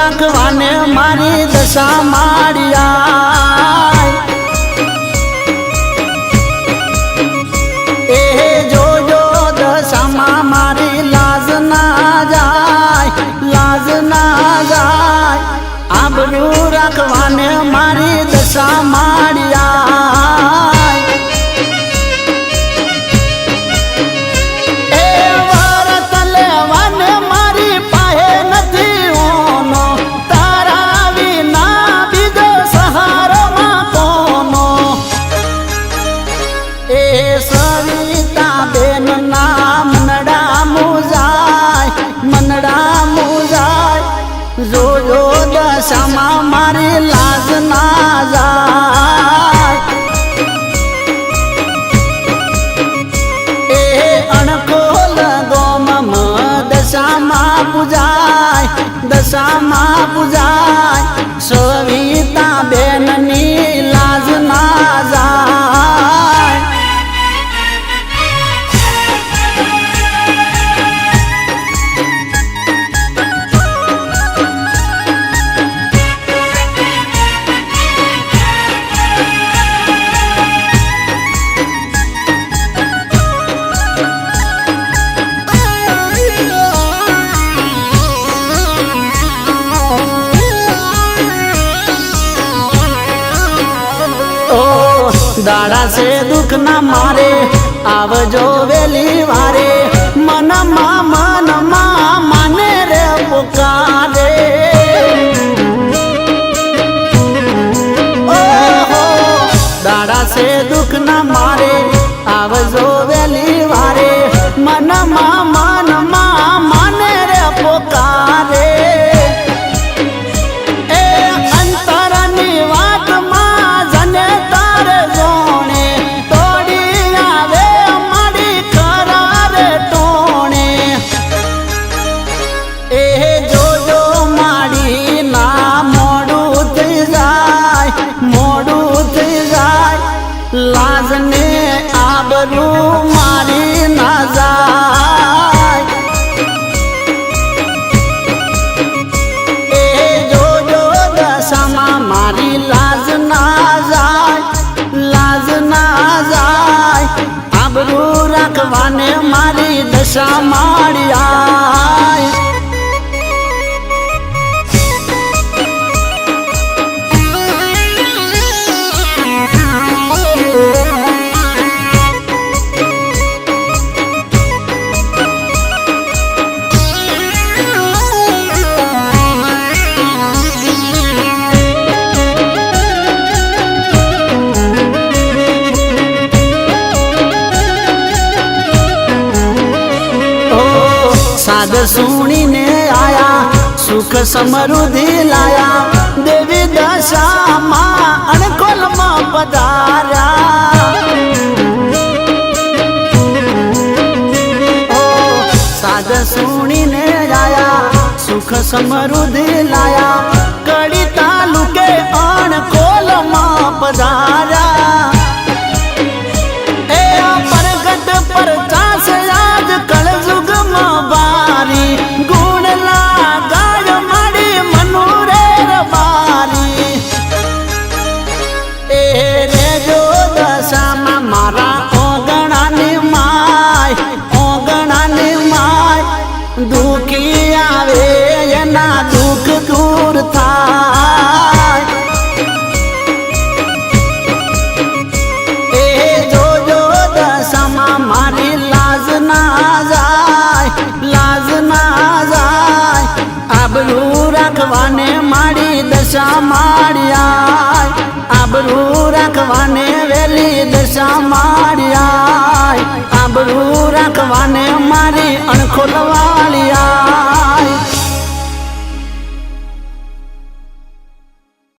રાખવાને મારી દશા માળિયા એ જોજો દશામાં મારી લાજ ના જાય લાજ ના જાય આબરૂ રાખવાને મારી દશા માળિયા જોજો દશામાં મારી લાજ ના જાય એ અણખોલ ગોમમ દશામાં પૂજાય સવિતા બેનની લાજ ના જાય દાડા છે દુઃખ ના મારે આવજો વેલી વારે મનમાં માને રે પુકારે ઓહો દાડા છે દુઃખ ના મારે આવજો વેલી વારે મનમાં માને રે પુકારે લાજને આબરૂ મારી ના જાય એ જોજો દશામાં મારી લાજ ના જાય આબરૂ રાખવાને મારી દશા માળિયા साद सुनीने आया सुख समृद्धि लाया देवी दशा मां अणकोल मां पधारा साद सुनीने आया सुख समृद्धि लाया कड़ी तालुके अणकोल मां पधारा ए परगट पर चास आज कल जुग मां गुण लागाय मारी मनुरे रबारी ए रे जो दशाમાં મારા ઓગણાની માય દુખી આવે એના દુઃખ દૂર થાય એ જોજો દશામાં મારી લાજ ના જાય આબરૂ રાખવાને મારી દશા માળિયા આબરૂ રાખવાને વેલી દશા માળિયા આબરૂ રાખવાને મારી અણખોલવા